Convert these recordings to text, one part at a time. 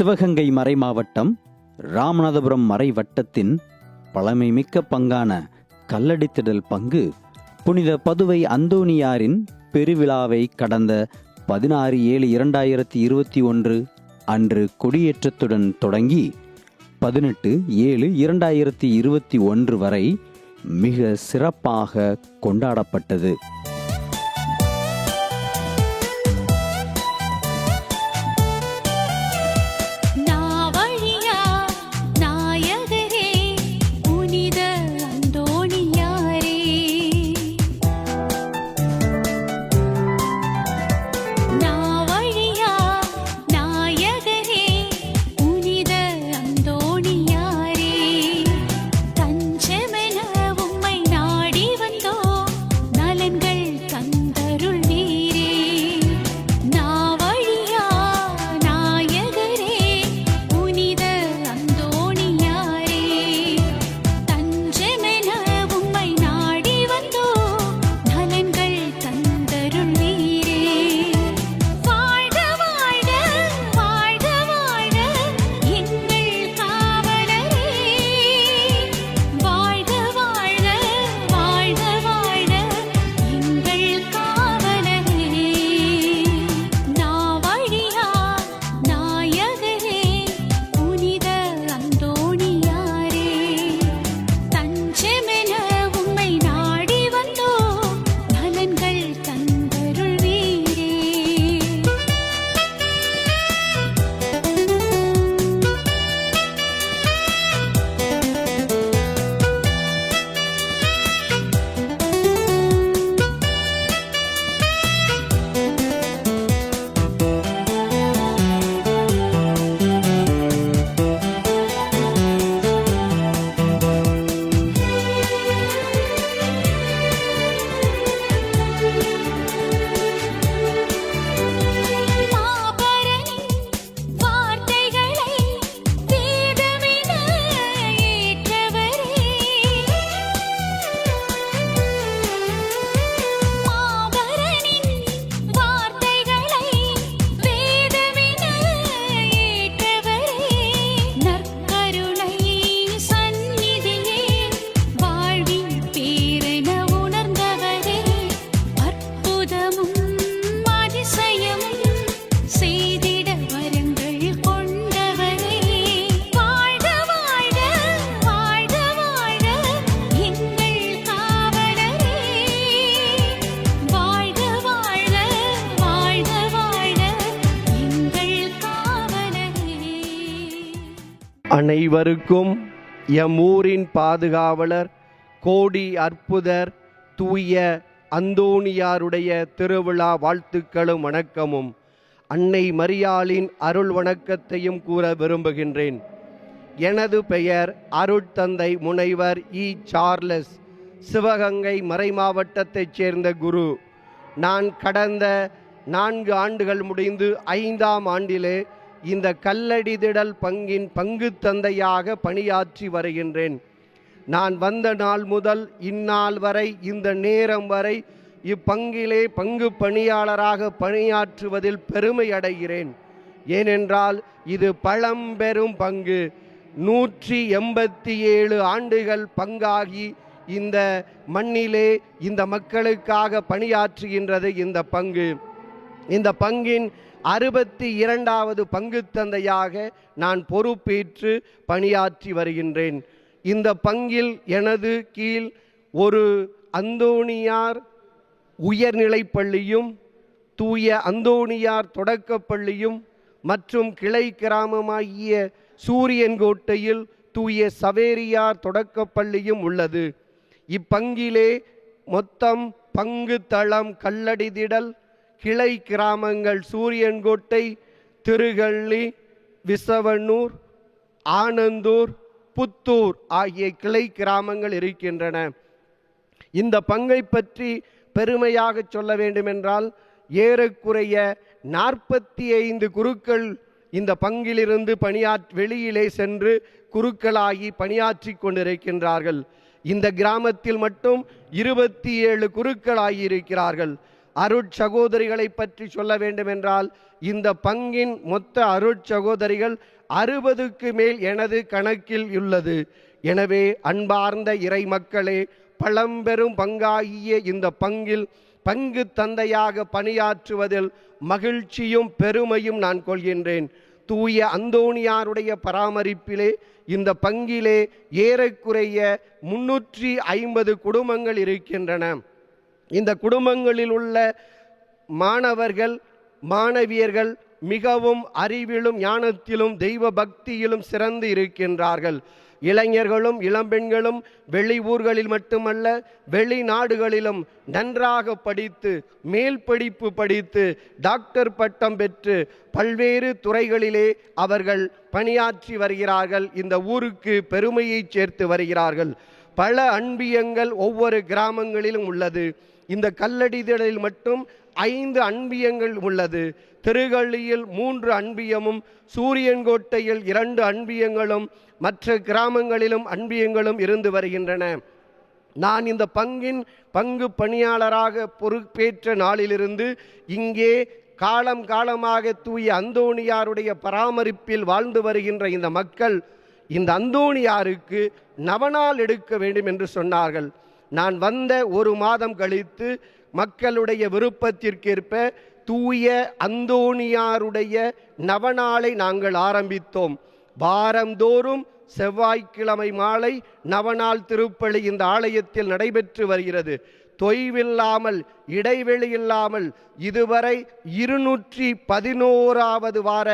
சிவகங்கை மறைமாவட்டம் ராமநாதபுரம் மறை வட்டத்தின் பழமைமிக்க பங்கான கல்லடித்திடல் பங்கு புனித பதுவை அந்தோணியாரின் பெருவிழாவை கடந்த 16/7/2021 அன்று கொடியேற்றத்துடன் தொடங்கி 18/7/2021 வரை மிக சிறப்பாக கொண்டாடப்பட்டது. அனைவருக்கும் எம் ஊரின் பாதுகாவலர் கோடி அற்புதர் தூய அந்தோணியாருடைய திருவிழா வாழ்த்துக்களும் வணக்கமும் அன்னை மரியாளின் அருள் வணக்கத்தையும் கூற விரும்புகின்றேன். எனது பெயர் அருட்தந்தை முனைவர் சார்லஸ், சிவகங்கை மறைமாவட்டத்தைச் சேர்ந்த குரு. நான் கடந்த 4 ஆண்டுகள் முடிந்து 5ஆம் ஆண்டிலே இந்த கல்லடிதிடல் பங்கின் பங்கு தந்தையாக பணியாற்றி வருகின்றேன். நான் வந்த நாள் முதல் இந்நாள் வரை இந்த நேரம் வரை இப்பங்கிலே பங்கு பணியாளராக பணியாற்றுவதில் பெருமை அடைகிறேன். ஏனென்றால் இது பழம்பெரும் பங்கு. 187 ஆண்டுகள் பங்காகி இந்த மண்ணிலே இந்த மக்களுக்காக பணியாற்றுகின்றது இந்த பங்கு. இந்த பங்கின் 62வது பங்கு தந்தையாக நான் பொறுப்பேற்று பணியாற்றி வருகின்றேன். இந்த பங்கில் எனது கீழ் ஒரு அந்தோணியார் உயர்நிலைப் பள்ளியும் தூய அந்தோணியார் தொடக்கப்பள்ளியும் மற்றும் கிளை கிராமமாகிய சூரியன்கோட்டையில் தூய சவேரியார் தொடக்கப்பள்ளியும் உள்ளது. இப்பங்கிலே மொத்தம் பங்கு தளம் கல்லடிதிடல், கிளை கிராமங்கள் சூரியன்கோட்டை, திருகள்ளி, விசவனூர், ஆனந்தூர், புத்தூர் ஆகிய கிளை கிராமங்கள் இருக்கின்றன. இந்த பங்கை பற்றி பெருமையாக சொல்ல வேண்டுமென்றால் ஏறக்குறைய 45 குருக்கள் இந்த பங்கிலிருந்து வெளியிலே சென்று குருக்களாகி பணியாற்றி கொண்டிருக்கின்றார்கள். இந்த கிராமத்தில் மட்டும் 27 குருக்களாகி இருக்கிறார்கள். அருட்சகோதரிகளை பற்றி சொல்ல வேண்டுமென்றால் இந்த பங்கின் மொத்த அருட்சகோதரிகள் 60க்கு மேல் எனது கணக்கில் உள்ளது. எனவே அன்பார்ந்த இறை மக்களே, பழம்பெரும் பங்காகிய இந்த பங்கில் பங்கு தந்தையாக பணியாற்றுவதில் மகிழ்ச்சியும் பெருமையும் நான் கொள்கின்றேன். தூய அந்தோணியாருடைய பராமரிப்பிலே இந்த பங்கிலே ஏறக்குறைய 350 குடும்பங்கள் இருக்கின்றன. இந்த குடும்பங்களில் உள்ள மாணவர்கள் மாணவியர்கள் மிகவும் அறிவிலும் ஞானத்திலும் தெய்வ பக்தியிலும் சிறந்து இருக்கின்றார்கள். இளைஞர்களும் இளம்பெண்களும் வெளி ஊர்களில் மட்டுமல்ல வெளிநாடுகளிலும் நன்றாக படித்து மேல் படிப்பு படித்து டாக்டர் பட்டம் பெற்று பல்வேறு துறைகளிலே அவர்கள் பணியாற்றி வருகிறார்கள். இந்த ஊருக்கு பெருமையை சேர்த்து வருகிறார்கள். பல அன்பியங்கள் ஒவ்வொரு கிராமங்களிலும் உள்ளது. இந்த கல்லடிதலில் மட்டும் 5 அன்பியங்கள் உள்ளது. திருகள்ளியில் 3 அன்பியமும் சூரியன்கோட்டையில் 2 அன்பியங்களும் மற்ற கிராமங்களிலும் அன்பியங்களும் இருந்து வருகின்றன. நான் இந்த பங்கின் பங்கு பணியாளராக பொறுப்பேற்ற நாளிலிருந்து இங்கே காலம் காலமாக தூய அந்தோணியாருடைய பராமரிப்பில் வாழ்ந்து வருகின்ற இந்த மக்கள் இந்த அந்தோணியாருக்கு நவநாள் எடுக்க வேண்டும் என்று சொன்னார்கள். நான் வந்த 1 மாதம் கழித்து மக்களுடைய விருப்பத்திற்கேற்ப தூய அந்தோணியாருடைய நவநாளை நாங்கள் ஆரம்பித்தோம். வாரந்தோறும் செவ்வாய்க்கிழமை மாலை நவநாள் திருப்பலி இந்த ஆலயத்தில் நடைபெற்று வருகிறது. தொய்வில்லாமல் இடைவெளி இல்லாமல் இதுவரை 211வது வார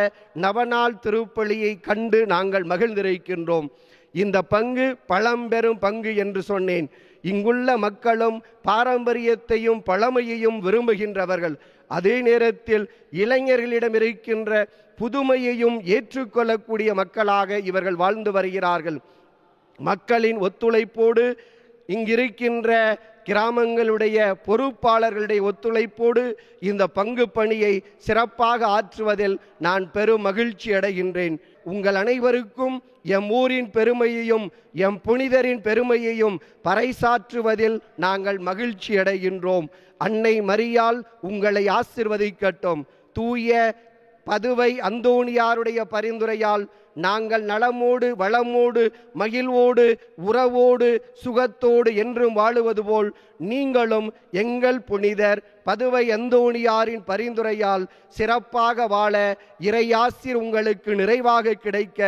நவநாள் திருப்பலியை கண்டு நாங்கள் மகிழ்ந்திருக்கின்றோம். இந்த பங்கு பழம்பெரும் பங்கு என்று சொன்னேன். இங்குள்ள மக்களும் பாரம்பரியத்தையும் பழமையையும் விரும்புகின்றவர்கள். அதே நேரத்தில் இளைஞர்களிடம் இருக்கின்ற புதுமையையும் ஏற்றுக்கொள்ளக்கூடிய மக்களாக இவர்கள் வாழ்ந்து வருகிறார்கள். மக்களின் ஒத்துழைப்போடு இங்கிருக்கின்ற கிராமங்களுடைய பொறுப்பாளர்களுடைய ஒத்துழைப்போடு இந்த பங்கு பணியை சிறப்பாக ஆற்றுவதில் நான் பெரும் மகிழ்ச்சி அடைகின்றேன். உங்கள் அனைவருக்கும் எம் ஊரின் பெருமையையும் எம் புனிதரின் பெருமையையும் பறைசாற்றுவதில் நாங்கள் மகிழ்ச்சி அடைகின்றோம். அன்னை மரியாள் உங்களை ஆசிர்வதிக்கட்டும். தூய பதுவை அந்தோணியாருடைய பரிந்துரையால் நாங்கள் நலமோடு வளமோடு மகிழ்வோடு உறவோடு சுகத்தோடு என்றும் வாழுவது போல் நீங்களும் எங்கள் புனிதர் பதுவை அந்தோணியாரின் பரிந்துரையால் சிறப்பாக வாழ இறையாசிர் உங்களுக்கு நிறைவாக கிடைக்க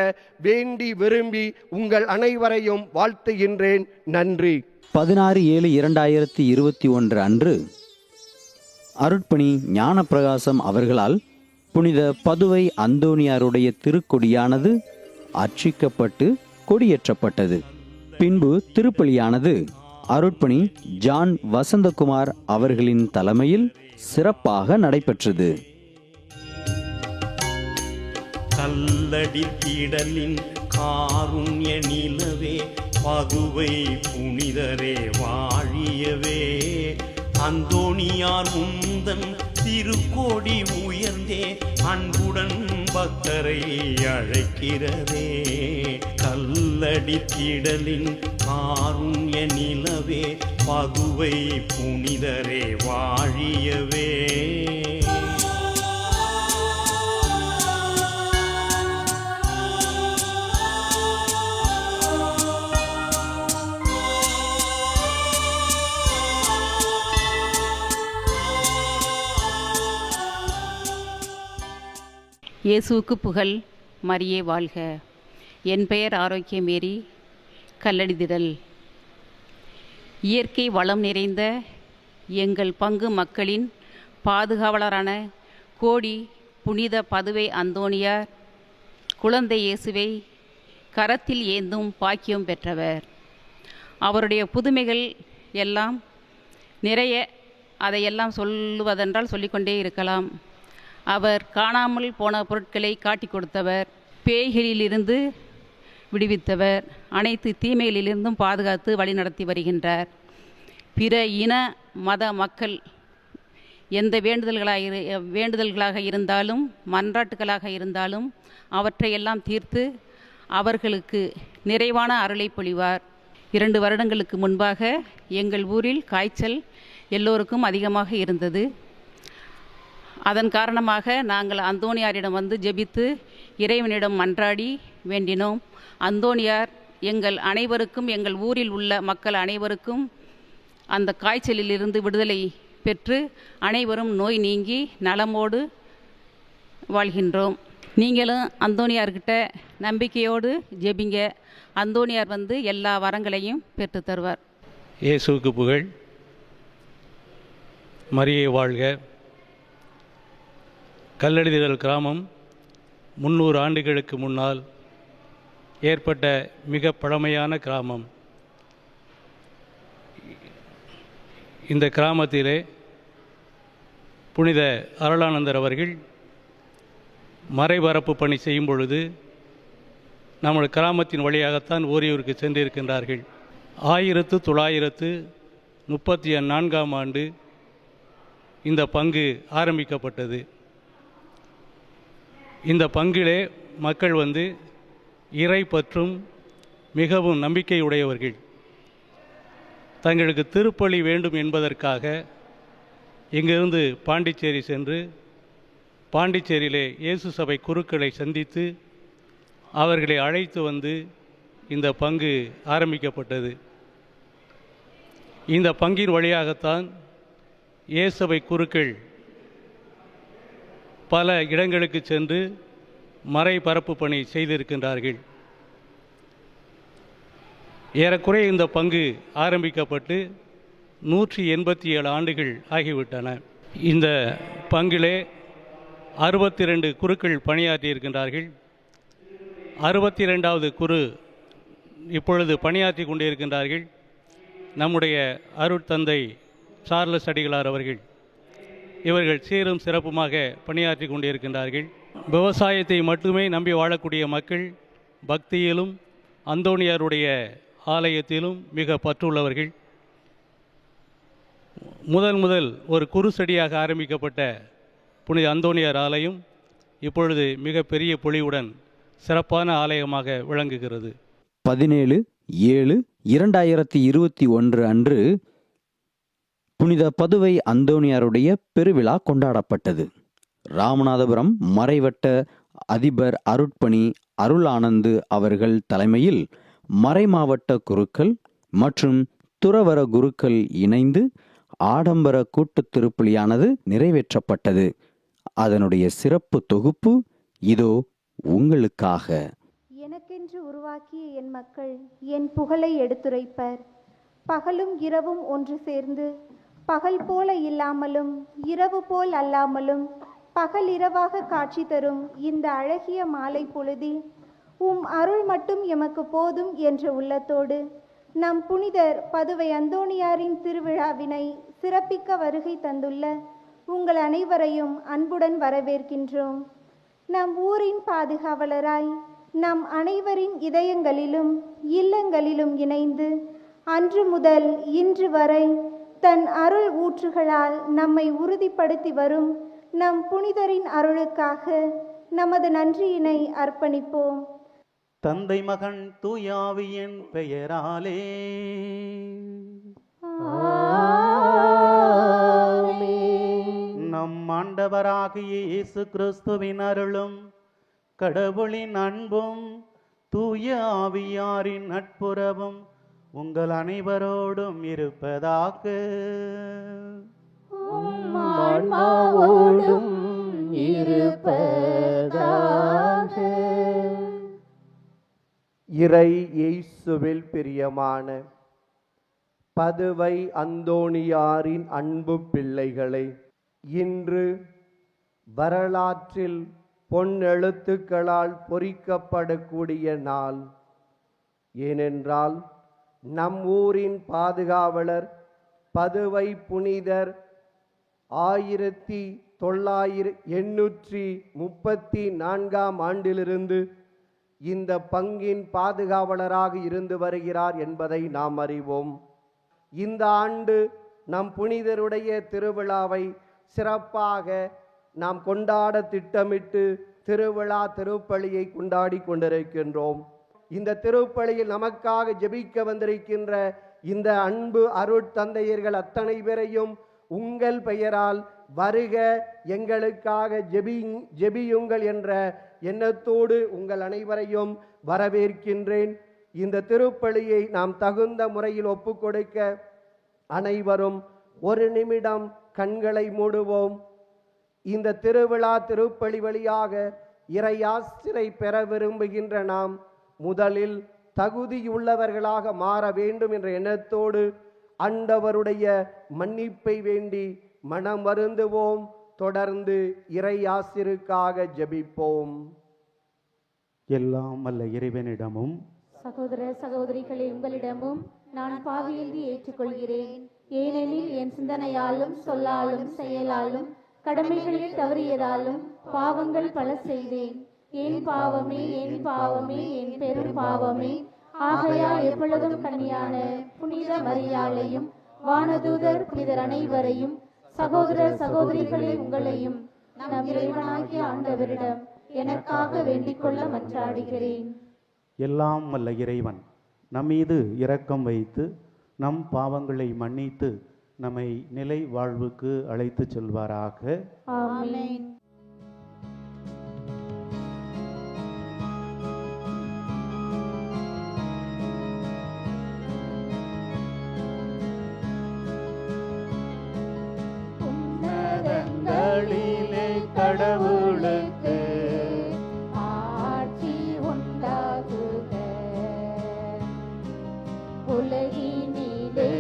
வேண்டி விரும்பி உங்கள் அனைவரையும் வாழ்த்துகின்றேன். நன்றி. 16/7/2021 அன்று அருட்பணி ஞானப்பிரகாசம் அவர்களால் புனித பதுவை அந்தோணியாருடைய திருக்கொடியானது அர்ச்சிக்கப்பட்டு கொடியேற்றப்பட்டது. பின்பு திருப்பலியானது அருட்பணி ஜான் வசந்தகுமார் அவர்களின் தலைமையில் சிறப்பாக நடைபெற்றது. கல்லடி திடலின் காருண்ய நிலவே பதுவை புனிதரே வாழியவே அந்தோணியார் முந்தன் திருக்கோடி உயர்ந்தே அன்புடன் பக்தரை அழைக்கிறதே. கல்லடி திடலின் காருண்ய நிலவே பதுவை புனிதரே வாழியவே. இயேசுவுக்கு புகழ், மரியே வாழ்க. என் பெயர் ஆரோக்கியமேரி, கல்லடிதிடல். இயற்கை வளம் நிறைந்த எங்கள் பங்கு மக்களின் பாதுகாவலரான கோடி புனித பதுவை அந்தோணியார் குழந்தை இயேசுவை கரத்தில் ஏந்தும் பாக்கியம் பெற்றவர். அவருடைய புதுமைகள் எல்லாம் நிறைய, அதையெல்லாம் சொல்லுவதென்றால் சொல்லிக்கொண்டே இருக்கலாம். அவர் காணாமல் போன பொருட்களை காட்டி கொடுத்தவர், பேய்களிலிருந்து விடுவித்தவர், அனைத்து தீமைகளிலிருந்தும் பாதுகாத்து வழிநடத்தி வருகின்றார். பிற இன மத மக்கள் எந்த வேண்டுதல்களாக இருந்தாலும் மன்றாட்டுகளாக இருந்தாலும் அவற்றையெல்லாம் தீர்த்து அவர்களுக்கு நிறைவான அருளை பொழிவார். 2 வருடங்களுக்கு முன்பாக எங்கள் ஊரில் காய்ச்சல் எல்லோருக்கும் அதிகமாக இருந்தது. அதன் காரணமாக நாங்கள் அந்தோணியாரிடம் வந்து ஜெபித்து இறைவனிடம் மன்றாடி வேண்டினோம். அந்தோணியார் எங்கள் அனைவருக்கும், எங்கள் ஊரில் உள்ள மக்கள் அனைவருக்கும் அந்த காய்ச்சலிலிருந்து விடுதலை பெற்று அனைவரும் நோய் நீங்கி நலமோடு வாழ்கின்றோம். நீங்களும் அந்தோணியார்கிட்ட நம்பிக்கையோடு ஜெபிங்க. அந்தோணியார் வந்து எல்லா வரங்களையும் பெற்று தருவார். இயேசுவுக்கு புகழ். மரியை வாழ்க. கல்லெழுதிகள் கிராமம் 300 ஆண்டுகளுக்கு முன்னால் ஏற்பட்ட மிக பழமையான கிராமம். இந்த கிராமத்திலே புனித அருளானந்தர் அவர்கள் மறைபரப்பு பணி செய்யும் பொழுது நமது கிராமத்தின் வழியாகத்தான் ஓரியூருக்கு சென்றிருக்கின்றார்கள். 1934ஆம் ஆண்டு இந்த பங்கு ஆரம்பிக்கப்பட்டது. இந்த பங்கிலே மக்கள் வந்து இறை பற்றும் மிகவும் நம்பிக்கையுடையவர்கள். தங்களுக்கு திருப்பலி வேண்டும் என்பதற்காக இங்கிருந்து பாண்டிச்சேரி சென்று பாண்டிச்சேரியிலே இயேசு சபை குருக்களை சந்தித்து அவர்களை அழைத்து வந்து இந்த பங்கு ஆரம்பிக்கப்பட்டது. இந்த பங்கின் வழியாகத்தான் இயேசு சபை குருக்கள் பல இடங்களுக்கு சென்று மறைபரப்பு பணி செய்திருக்கின்றார்கள். ஏறக்குறைய இந்த பங்கு ஆரம்பிக்கப்பட்டு 187 ஆண்டுகள் ஆகிவிட்டன. இந்த பங்கிலே 62 குருக்கள் பணியாற்றியிருக்கின்றார்கள். 62வது குரு இப்பொழுது பணியாற்றி கொண்டிருக்கின்றார்கள். நம்முடைய அருட்தந்தை சார்லஸ் அடிகளார் அவர்கள். இவர்கள் சீரும் சிறப்புமாக பணியாற்றி கொண்டிருக்கின்றார்கள். விவசாயத்தை மட்டுமே நம்பி வாழக்கூடிய மக்கள் பக்தியிலும் அந்தோணியாருடைய ஆலயத்திலும் மிக பற்றுள்ளவர்கள். முதல் ஒரு குறுசெடியாக ஆரம்பிக்கப்பட்ட புனித அந்தோணியார் ஆலயம் இப்பொழுது மிக பெரிய பொலிவுடன் சிறப்பான ஆலயமாக விளங்குகிறது. 17/7/2021 அன்று புனித பதுவை அந்தோணியாருடைய பெருவிழா கொண்டாடப்பட்டது. ராமநாதபுரம் மறைவட்ட அதிபர் அருட்பணி அருளானந்து அவர்கள் தலைமையில் மறைமாவட்ட குருக்கள் மற்றும் துறவர குருக்கள் இணைந்து ஆடம்பர கூட்டு திருப்பலியானது நிறைவேற்றப்பட்டது. அதனுடைய சிறப்பு தொகுப்பு இதோ உங்களுக்காக. எனக்கென்று உருவாக்கிய என் மக்கள் என் புகழை எடுத்துரைப்பர். பகலும் இரவும் ஒன்று சேர்ந்து பகல் போல இல்லாமலும் இரவு போல் அல்லாமலும் பகல் இரவாக காட்சி தரும் இந்த அழகிய மாலை பொழுதில் உம் அருள் மட்டும் எமக்கு போதும் என்ற உள்ளத்தோடு நம் புனிதர் பதுவை அந்தோணியாரின் திருவிழாவினை சிறப்பிக்க வருகை தந்துள்ள உங்கள் அனைவரையும் அன்புடன் வரவேற்கின்றோம். நம் ஊரின் பாதுகாவலராய் நம் அனைவரின் இதயங்களிலும் இல்லங்களிலும் இணைந்து அன்று முதல் இன்று வரை தன் அருள் ஊற்றுகளால் நம்மை உறுதிப்படுத்தி வரும் நம் புனிதரின் அருளுக்காக நமது நன்றியினை அர்ப்பணிப்போம். தந்தை மகன் தூயாவியின் பெயராலே நம் ஆண்டவராகிய இயேசு கிறிஸ்துவின் அருளும் கடவுளின் அன்பும் தூய ஆவியாரின் நட்புறவும் உங்கள் அனைவரோடும் இருப்பதாக. இறை இயேசுவில் பிரியமான பதுவை அந்தோணியாரின் அன்பு பிள்ளைகளை, இன்று வரலாற்றில் பொன்னெழுத்துக்களால் பொறிக்கப்படக்கூடிய நாள். ஏனென்றால் நம் ஊரின் பாதுகாவலர் பதுவை புனிதர் 1834ஆம் ஆண்டிலிருந்து இந்த பங்கின் பாதுகாவலராக இருந்து வருகிறார் என்பதை நாம் அறிவோம். இந்த ஆண்டு நம் புனிதருடைய திருவிழாவை சிறப்பாக நாம் கொண்டாட திட்டமிட்டு திருப்பலியை கொண்டாடி கொண்டிருக்கின்றோம். இந்த திருப்பலியில் நமக்காக ஜெபிக்க வந்திருக்கின்ற இந்த அன்பு அருட்தந்தையர்கள் அத்தனை பேரையும் உங்கள் பெயரால் வருக எங்களுக்காக ஜெபியுங்கள் என்ற எண்ணத்தோடு உங்கள் அனைவரையும் வரவேற்கின்றேன். இந்த திருப்பலியை நாம் தகுந்த முறையில் ஒப்புக்கொடுக்க அனைவரும் ஒரு நிமிடம் கண்களை மூடுவோம். இந்த திருவிழா திருப்பலி வழியாக இறையாசிரை பெற விரும்புகின்ற நாம் முதலில் தகுதியுள்ளவர்களாக மாற வேண்டும் என்ற எண்ணத்தோடு ஆண்டவருடைய மன்னிப்பை வேண்டி மனம் வருந்துவோம். தொடர்ந்து இறையாசிருக்காக ஜெபிப்போம். எல்லாம் வல்ல இறைவனிடமும் சகோதர சகோதரிகளே, உங்களிடமும் நான் பாவியெழுதி ஏற்றுக்கொள்கிறேன். ஏனெனில் என் சிந்தனையாலும் சொல்லாலும் செயலாலும் கடமைகளில் தவறியதாலும் பாவங்கள் பல செய்தேன். என் பாவமே, என் பாவமே, என் பெரும் பாவமே. ஆகையால் எப்பொழுதும் கன்னியான புனித மரியாளையும் வானதூதர் புனிதர் அனைவரையும் சகோதர சகோதரிகளே உங்களையும் நம் இறைவனாகிய ஆண்டவரிடம் எனக்காக வேண்டிக் கொள்ள மன்றாடுகிறேன். எல்லாம் வல்ல இறைவன் நம்மீது இரக்கம் வைத்து நம் பாவங்களை மன்னித்து நம்மை நிலை வாழ்வுக்கு அழைத்து செல்வாராக. ஆமென். உன்னதங்களிலே கடவுளுக்கு ஆட்சி உண்டாகுக. உலகினிலே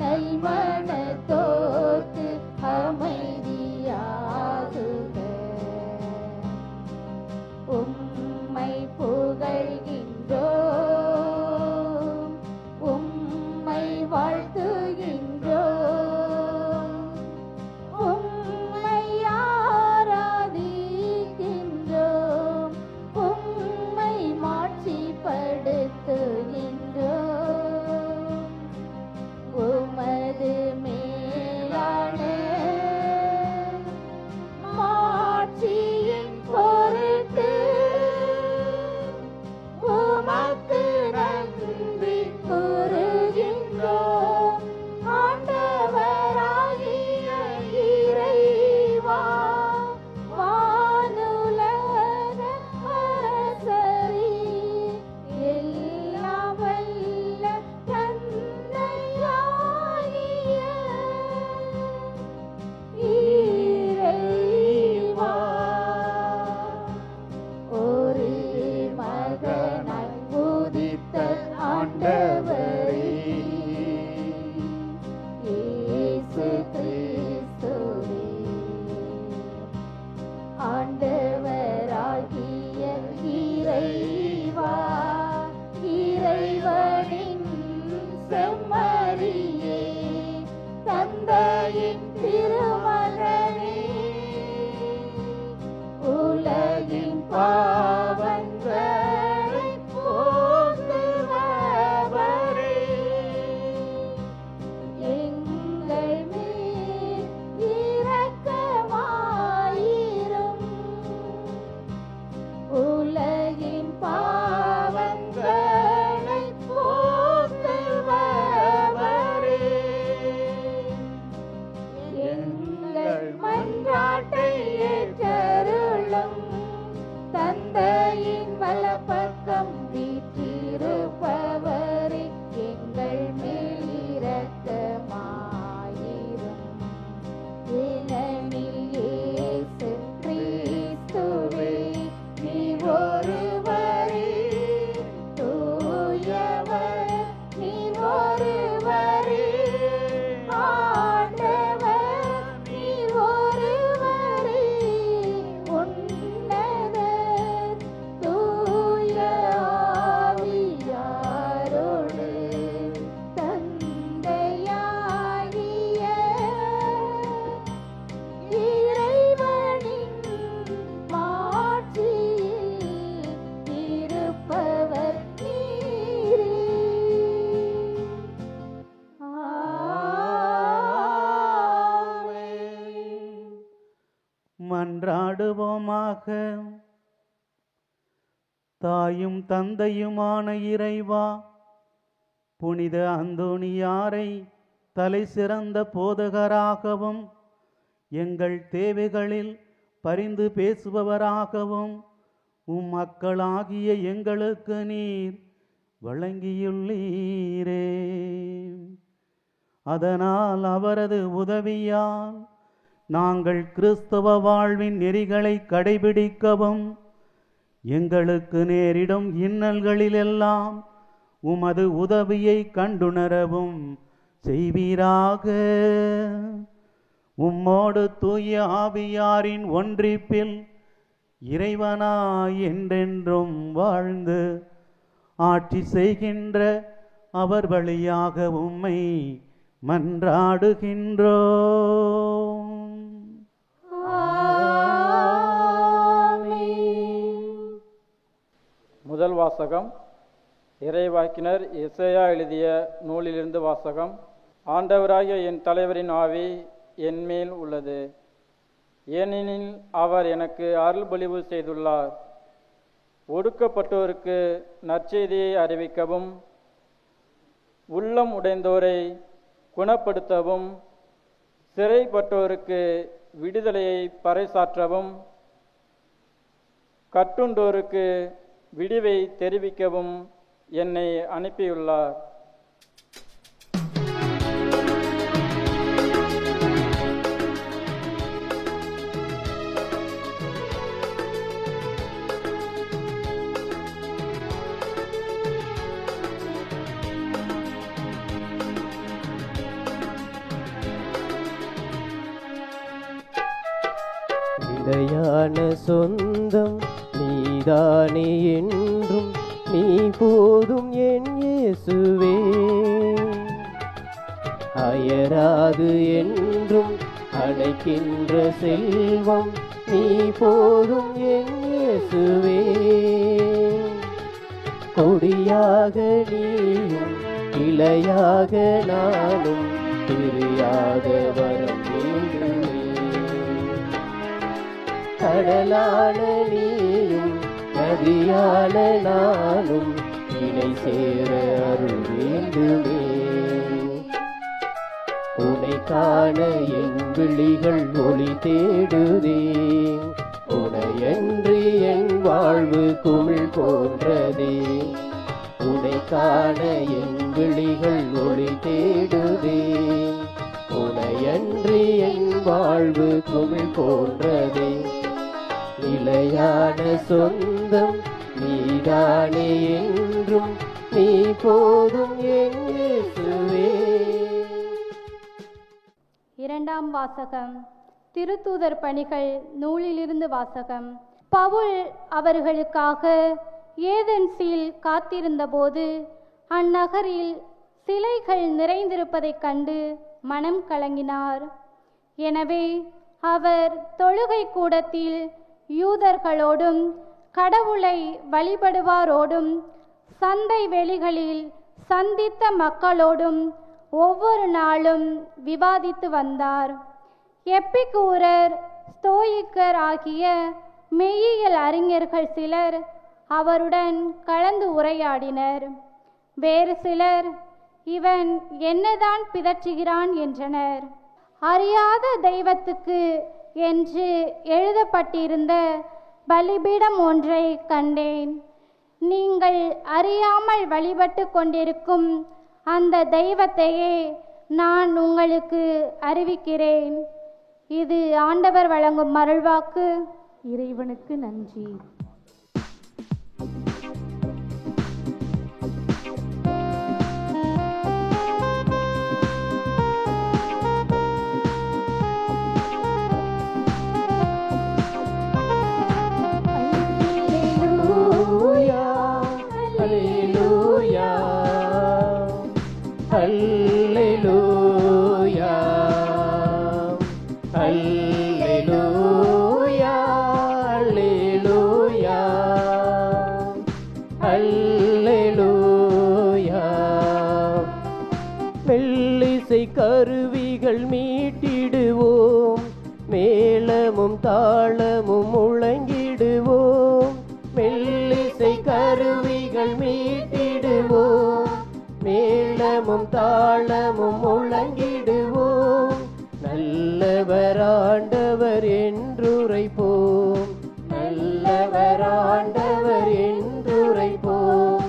நல்மனத்தோர்க்கு அமைதியாகுக. உம்மை புகழ்கின்றோம், உம்மை வாழ்த்துகின்றோம், உம்மை ஆராதிக்கின்றோம், உம்மை மாட்சிப்படுத்துகின்றோம். உமது மேலான மாட்சியின் பொருட்டு உமக்கு நன்றி கூறுகின்றோம். ஆண்டவராகிய இறைவா, வானுலக அரசரே, எல்லாம் வல்ல தந்தையாகிய இறைவா, ஒரு மகனாய் உதித்த ஆண்டவரே, இயேசு கிறிஸ்துவே, ஆண்டவராகிய இறைவா, இறைவனின் செம்மறியே, தந்தையின் திருமகனே, உலகின் பாவங்களை போக்குபவரே, எங்கள் மேல் இரக்கமாயிரும். உலகின் பாவங்களை போக்குபவரே, எங்கள் மன்றாட்டை ஏற்றருளும். தந்தையின் வலப்பக்கம் வீற்றிருப்பவரே, எங்கள் மேல் இரக்கமாயிரும். ஏனெனில் இயேசு கிறிஸ்துவே, நீ ஒருவரே தூயவர், நீ ஒருவரே ஆண்டவர், நீ ஒருவரே உன்னதர், தூய ஆவியாரோடு தந்தையாகிய இறைவனின் மாட்சியில் இருப்பவர் நீரே. ஆமென். மன்றாடுவோமாக. தாயும் தந்தையுமான இறைவா, புனித அந்தோணியாரை தலை சிறந்த போதகராகவும் எங்கள் தேவைகளில் பரிந்து பேசுபவராகவும் மக்களாகிய எங்களுக்கு நீர் வழங்கியுள்ளீரே. அதனால் அவரது உதவியால் நாங்கள் கிறிஸ்தவ வாழ்வின் நெறிகளை கடைபிடிக்கவும் எங்களுக்கு நேரிடும் இன்னல்களிலெல்லாம் உமது உதவியை கண்டுணரவும் செய்வீராக. உம்மோடு தூய ஆவியாரின் ஒன்றிப்பில் இறைவனாய் என்றென்றும் வாழ்ந்து ஆட்சி செய்கின்ற அவர் வழியாக உம்மை மன்றாடுகின்றோம். முதல் வாசகம் இறைவாக்கினர் எசேயா எழுதிய நூலிலிருந்து வாசகம். ஆண்டவராகிய என் தலைவரின் ஆவி என் மேல் உள்ளது, ஏனெனில் அவர் எனக்கு அருள்பொழிவு செய்துள்ளார். ஒடுக்கப்பட்டோருக்கு நற்செய்தியை அறிவிக்கவும், உள்ளம் உடைந்தோரை குணப்படுத்தவும், சிறைப்பட்டோருக்கு விடுதலையை பறைசாற்றவும், கட்டுண்டோருக்கு விடிவை தெரிவிக்கவும் என்னை அனுப்பியுள்ளார். நிலையான சொந்தம் நீதானே என்றும் நீ போதும் என் இயேசுவே. அயராது என்றும் அழைக்கின்ற செல்வம் நீ போதும் என் இயேசுவே. கொடியாக நீயும் இலையாக நானும் பிரியாத வரம் வேண்டுமே. கடலான நீயும் நதியான நானும் இணை சேர அருள் வேண்டுமே. உனை காண என் விழிகள் ஒளி தேடுதே, உனையன்றி என் வாழ்வு குமிழ் போன்றதே. உனை காண என் விழிகள் ஒளி தேடுதே, உனையன்றி என் வாழ்வு குமிழ் போன்றதே. நிலையான சொந்தம் நீதானே என்றும் நீ போதும் என் இயேசுவே. இரண்டாம் வாசகம். திருத்தூதர் பணிகள் நூலிலிருந்து வாசகம். பவுல் அவர்களுக்காக ஏதென்ஸில் காத்திருந்தபோது அந்நகரில் சிலைகள் நிறைந்திருப்பதைக் கண்டு மனம் கலங்கினார். எனவே அவர் தொழுகை கூடத்தில் யூதர்களோடும் கடவுளை வழிபடுவாரோடும் சந்தை வெளிகளில் சந்தித்த மக்களோடும் ஒவ்வொரு நாளும் விவாதித்து வந்தார். எப்பிக்கூரர், ஸ்தோயிக்கர் ஆகிய மெய்யியல் அறிஞர்கள் சிலர் அவருடன் கலந்து உரையாடினர். வேறு சிலர் இவன் என்னதான் பிதற்றுகிறான் என்றனர். அறியாத தெய்வத்துக்கு என்று எழுதப்பட்டிருந்த பலிபீடம் ஒன்றை கண்டேன். நீங்கள் அறியாமல் வழிபட்டு கொண்டிருக்கும் அந்த தெய்வத்தையே நான் உங்களுக்கு அறிவிக்கிறேன். இது ஆண்டவர் வழங்கும் அருள்வாக்கு. இறைவனுக்கு நன்றி. மெல்லிசை கருவிகள் மீட்டிடுவோம், மேளமும் தாளமும் முழங்கிடுவோம். மெல்லிசை கருவிகள் மீட்டிடுவோம், மேள ஞானமும் தாளமும் முழங்கிடுவோம். நல்லவர் ஆண்டவர் என்றுரைப்போம். நல்லவர் ஆண்டவர் என்றுரைப்போம்.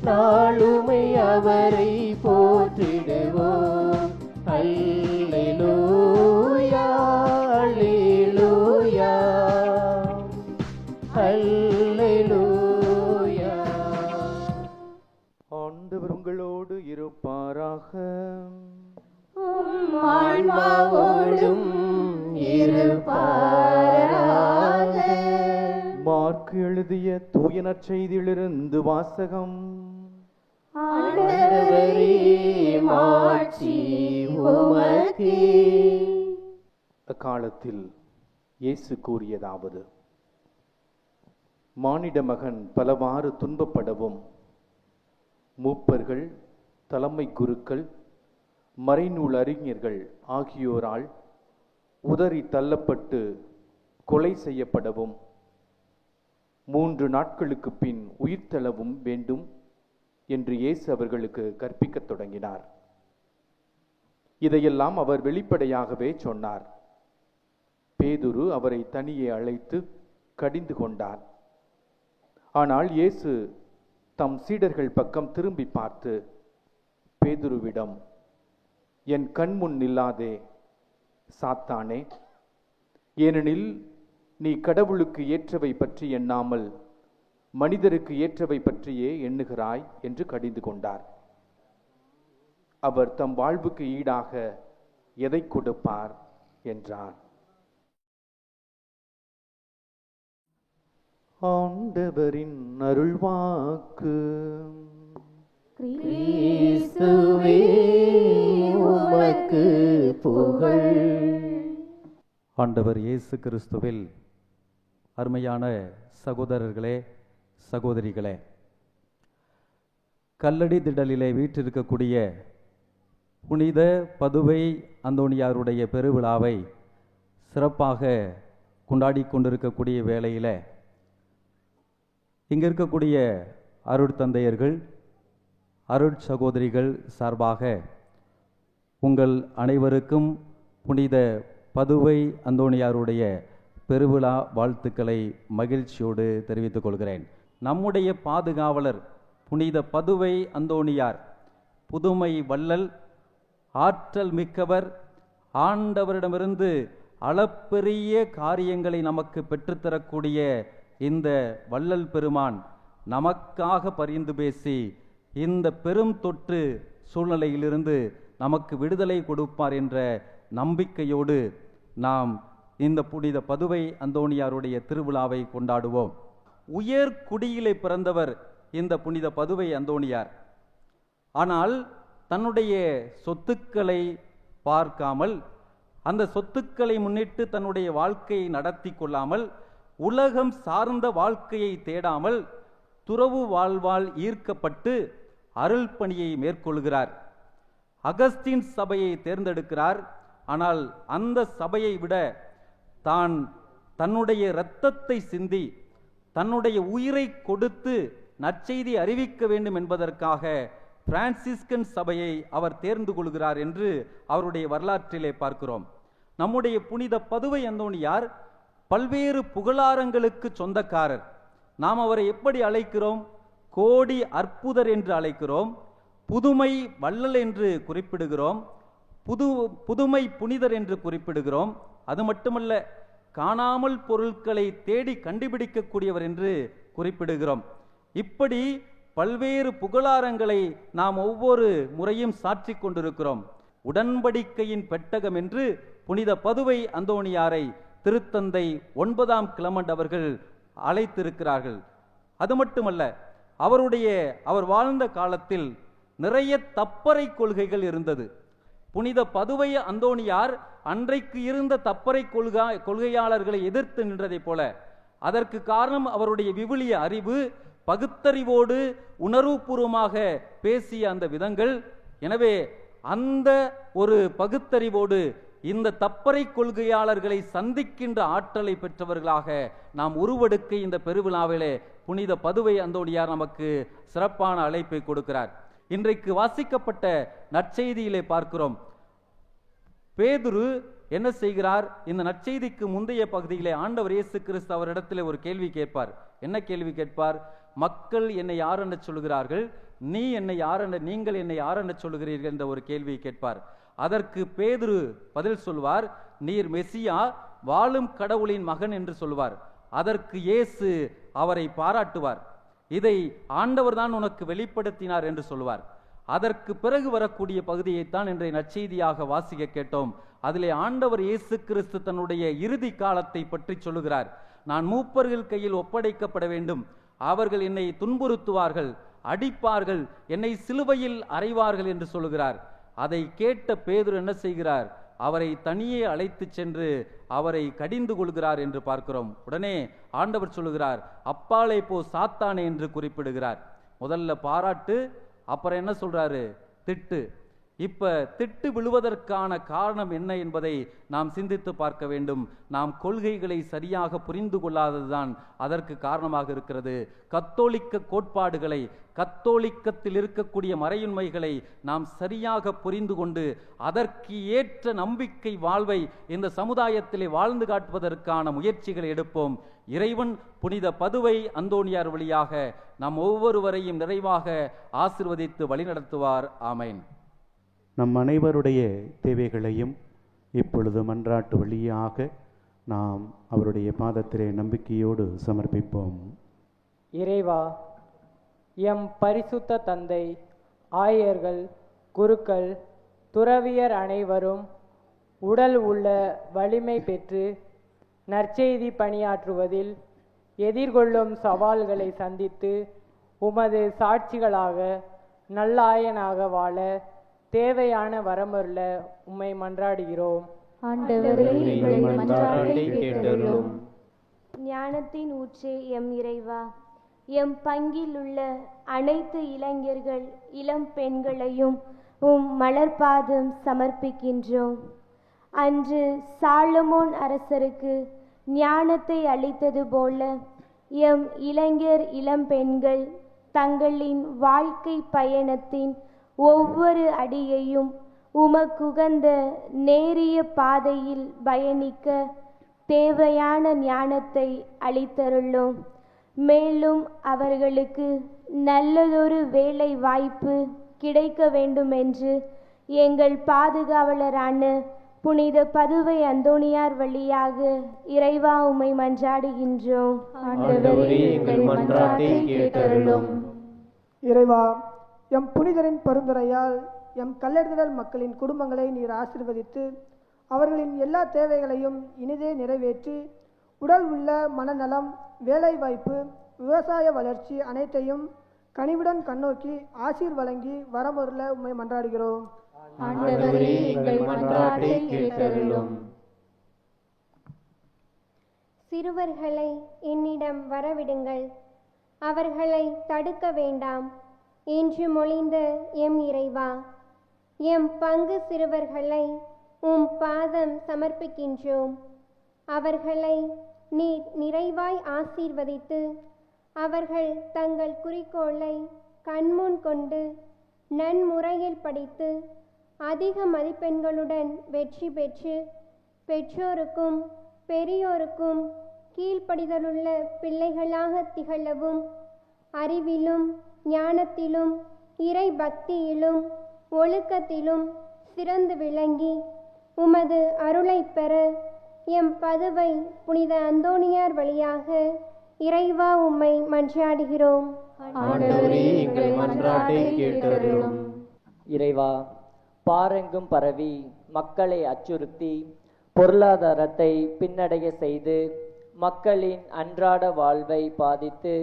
நாளுமை அவரை போற்றிடுவோம். அல்லேலூயா அல்லேலூயா அல்லேலூயா. ஆண்டவர் உங்களோடு இருப்பாராக. உம் ஆன்மாவோடும் இருப்பாராக. மார்க்கு எழுதிய தூய நற்செய்தியிலிருந்து வாசகம். ஆண்டவரே மாட்சி உமக்கே. அக்காலத்தில் இயேசு கூறியதாவது: மானிட மகன் பலவாறு துன்பப்படவும் மூப்பர்கள், தலைமை குருக்கள், மறைநூல் அறிஞர்கள் ஆகியோரால் உதறி தள்ளப்பட்டு கொலை செய்யப்படவும் 3 நாட்களுக்கு பின் உயிர்த்தெழவும் வேண்டும் என்று இயேசு அவர்களுக்கு கற்பிக்கத் தொடங்கினார். இதையெல்லாம் அவர் வெளிப்படையாகவே சொன்னார். பேதுரு அவரை தனியே அழைத்து கடிந்து கொண்டார். ஆனால் இயேசு தம் சீடர்கள் பக்கம் திரும்பி பார்த்து பேதுருவிடம், என் கண்முன் நில்லாதே சாத்தானே, ஏனெனில் நீ கடவுளுக்கு ஏற்றவை பற்றி எண்ணாமல் மனிதருக்கு ஏற்றவை பற்றியே எண்ணுகிறாய் என்று கடிந்து கொண்டார். அவர் தம் வாழ்வுக்கு ஈடாக எதை கொடுப்பார் என்றார். ஆண்டவரின் அருள்வாக்கு. கிறிஸ்துவே உமக்கு புகழ். ஆண்டவர் இயேசு கிறிஸ்துவில் அருமையான சகோதரர்களே, சகோதரிகளே, கல்லடி திடலிலே வீற்றிருக்கக்கூடிய புனித பதுவை அந்தோணியாருடைய பெருவிழாவை சிறப்பாக கொண்டாடி கொண்டிருக்கக்கூடிய வேளையில் இங்கே இருக்கக்கூடிய அருட்தந்தையர்கள், அருட்சகோதரிகள் சார்பாக உங்கள் அனைவருக்கும் புனித பதுவை அந்தோணியாருடைய பெருவிழா வாழ்த்துக்களை மகிழ்ச்சியோடு தெரிவித்துக் கொள்கிறேன். நம்முடைய பாதுகாவலர் புனித பதுவை அந்தோணியார் புதுமை வள்ளல், ஆற்றல் மிக்கவர், ஆண்டவரிடமிருந்து அளப்பெரிய காரியங்களை நமக்கு பெற்றுத்தரக்கூடிய இந்த வள்ளல் பெருமான் நமக்காக பரிந்து பேசி இந்த பெரும் தொற்று சூழ்நிலையிலிருந்து நமக்கு விடுதலை கொடுப்பார் என்ற நம்பிக்கையோடு நாம் இந்த புனித பதுவை அந்தோணியாருடைய திருவிழாவை கொண்டாடுவோம். உயர் குடியிலே பிறந்தவர் இந்த புனித பதுவை அந்தோணியார். ஆனால் தன்னுடைய சொத்துக்களை பார்க்காமல், அந்த சொத்துக்களை முன்னிட்டு தன்னுடைய வாழ்க்கையை நடத்தி கொள்ளாமல், உலகம் சார்ந்த வாழ்க்கையை தேடாமல் துறவு வாழ்வால் ஈர்க்கப்பட்டு அருள் பணியை மேற்கொள்கிறார். அகஸ்டின் சபையை தேர்ந்தெடுக்கிறார். ஆனால் அந்த சபையை விட தான் தன்னுடைய இரத்தத்தை சிந்தி தன்னுடைய உயிரை கொடுத்து நற்செய்தி அறிவிக்க வேண்டும் என்பதற்காக பிரான்சிஸ்கன் சபையை அவர் தேர்ந்து கொள்கிறார் என்று அவருடைய வரலாற்றிலே பார்க்கிறோம். நம்முடைய புனித பதுவை அந்தோணியார் பல்வேறு புகழாரங்களுக்கு சொந்தக்காரர். நாம் அவரை எப்படி அழைக்கிறோம்? கோடி அற்புதர் என்று அழைக்கிறோம், புதுமை வள்ளல் என்று குறிப்பிடுகிறோம், புதுமை புனிதர் என்று குறிப்பிடுகிறோம். அது மட்டுமல்ல, காணாமல் பொருட்களை தேடி கண்டுபிடிக்கக்கூடியவர் என்று குறிப்பிடுகிறோம். இப்படி பல்வேறு புகழாரங்களை நாம் ஒவ்வொரு முறையும் சாற்றிக் கொண்டிருக்கிறோம். உடன்படிக்கையின் பெட்டகம் என்று புனித பதுவை அந்தோணியாரை திருத்தந்தை 9ஆம் கிளமண்ட் அவர்கள் அழைத்திருக்கிறார்கள். அது மட்டுமல்ல, அவர் வாழ்ந்த காலத்தில் நிறைய தப்பறை கொள்கைகள் இருந்தது. புனித பதுவை அந்தோணியார் அன்றைக்கு இருந்த தப்பறை கொள்கையாளர்களை எதிர்த்து நின்றதை போல, அதற்கு காரணம் அவருடைய விவிலிய அறிவு, பகுத்தறிவோடு உணர்வுபூர்வமாக பேசிய அந்த விதங்கள். எனவே அந்த ஒரு பகுத்தறிவோடு இந்த தப்பறை கொள்கையாளர்களை சந்திக்கின்ற ஆற்றலை பெற்றவர்களாக நாம் உருவெடுக்க இந்த பெருவிழாவிலே புனித பதுவை அந்தோணியார் நமக்கு சிறப்பான அழைப்பை கொடுக்கிறார். இன்றைக்கு வாசிக்கப்பட்ட நற்செய்தியிலே பார்க்கிறோம். பேதுரு என்ன செய்கிறார்? இந்த நற்செய்திக்கு முந்தைய பகுதியிலே ஆண்டவர் இயேசு கிறிஸ்து அவரிடத்தில் ஒரு கேள்வி கேட்பார். என்ன கேள்வி கேட்பார்? மக்கள் என்னை யார் என்று சொல்கிறார்கள், நீங்கள் என்னை யார் என்று சொல்கிறீர்கள் என்ற ஒரு கேள்வியை கேட்பார். அதற்கு பேதுரு பதில் சொல்வார், நீர் மெசியா, வாழும் கடவுளின் மகன் என்று சொல்வார். அதற்கு இயேசு அவரை பாராட்டுவார். இதை ஆண்டவர் தான் உனக்கு வெளிப்படுத்தினார் என்று சொல்வார். அதற்கு பிறகு வரக்கூடிய பகுதியைத்தான் இன்றைய நற்செய்தியாக வாசிக்க கேட்டோம். அதிலே ஆண்டவர் இயேசு கிறிஸ்து தன்னுடைய இறுதி காலத்தை பற்றி சொல்லுகிறார். நான் மூப்பர்கள் கையில் ஒப்படைக்கப்பட வேண்டும், அவர்கள் என்னை துன்புறுத்துவார்கள், அடிப்பார்கள், என்னை சிலுவையில் அறைவார்கள் என்று சொல்லுகிறார். அதை கேட்ட பேதுரு என்ன செய்கிறார்? அவரை தனியே அழைத்து சென்று அவரை கடிந்து கொள்கிறார் என்று பார்க்கிறோம். உடனே ஆண்டவர் சொல்லுகிறார், அப்பாலே போ சாத்தானே என்று குறிப்பிடுகிறார். முதல்ல பாராட்டு, அப்புறம் என்ன சொல்றாரு? திட்டு. இப்ப திட்டு விழுவதற்கான காரணம் என்ன என்பதை நாம் சிந்தித்து பார்க்க வேண்டும். நாம் கொள்கைகளை சரியாக புரிந்து கொள்ளாததுதான் அதற்கு காரணமாக இருக்கிறது. கத்தோலிக்க கோட்பாடுகளை, கத்தோலிக்கத்தில் இருக்கக்கூடிய மறையுண்மைகளை நாம் சரியாக புரிந்து கொண்டு அதற்கு ஏற்ற நம்பிக்கை வாழ்வை இந்த சமுதாயத்திலே வாழ்ந்து காட்டுவதற்கான முயற்சிகளை எடுப்போம். இறைவன் புனித பதுவை அந்தோணியார் வழியாக நாம் ஒவ்வொருவரையும் நிறைவாக ஆசிர்வதித்து வழிநடத்துவார். ஆமென். நம் அனைவருடைய தேவைகளையும் இப்பொழுது மன்றாட்டு வழியாக நாம் அவருடைய பாதத்திலே நம்பிக்கையோடு சமர்ப்பிப்போம். இறைவா, எம் பரிசுத்த தந்தை, ஆயர்கள், குருக்கள், துறவியர் அனைவரும் உடல் உள்ள வலிமை பெற்று நற்செய்தி பணியாற்றுவதில் எதிர்கொள்ளும் சவால்களை சந்தித்து உமது சாட்சிகளாக நல்லாயனாக வாழ தேவையான வரமருள உம்மை மன்றாடுகிறோம். ஞானத்தின் ஊற்றே எம் இறைவா, எம் பங்கில் உள்ள அனைத்து இளைஞர்கள் இளம் பெண்களையும் உம் மலர்பாதம் சமர்ப்பிக்கின்றோம். அன்று சாலமோன் அரசருக்கு ஞானத்தை அளித்தது போல எம் இளைஞர் இளம் பெண்கள் தங்களின் வாழ்க்கை பயணத்தின் ஒவ்வொரு அடியையும் உமக்குகந்த நேரிய பாதையில் பயணிக்க தேவையான ஞானத்தை அளித்தருளும். மேலும் அவர்களுக்கு நல்லதொரு வேலை வாய்ப்பு கிடைக்க வேண்டும் என்று எங்கள் பாதுகாவலரான புனித பதுவை அந்தோணியார் வழியாக இறைவா உம்மை மன்றாடுகின்றோம். இறைவா, எம் புனிதரின் பரிந்துரையால் எம் கல்லெடுதல் மக்களின் குடும்பங்களை நீர் ஆசீர்வதித்து அவர்களின் எல்லா தேவைகளையும் இனிதே நிறைவேற்றி உடல் உள்ள மனநலம், வேலைவாய்ப்பு, விவசாய வளர்ச்சி அனைத்தையும் கனிவுடன் கண்ணோக்கி ஆசீர் வழங்கி வரமருள உம்மை மன்றாடுகிறோம். சிறுவர்களை என்னிடம் வரவிடுங்கள், அவர்களை தடுக்க வேண்டாம் என்று மொழிந்த எம் இறைவா, எம் பங்கு சிறுவர்களை உம் பாதம் சமர்ப்பிக்கின்றோம். அவர்களை நீர் நிறைவாய் ஆசீர்வதித்து அவர்கள் தங்கள் குறிக்கோளை கண்முன் கொண்டு நன்முறையில் படித்து அதிக மதிப்பெண்களுடன் வெற்றி பெற்று பெற்றோருக்கும் பெரியோருக்கும் கீழ்ப்படிதலுள்ள பிள்ளைகளாக திகழவும், அறிவிலும் ஞானத்திலும் இறை பக்தியிலும் ஒழுக்கத்திலும் சிறந்து விளங்கி உமது அருளை பெற எம் பதுவை புனித அந்தோணியார் வழியாக இறைவா உம்மை மன்றாடுகிறோம். இறைவா, பாரெங்கும் பரவி மக்களை அச்சுறுத்தி பொருளாதாரத்தை பின்னடைய செய்து மக்களின் அன்றாட வாழ்வை பாதித்து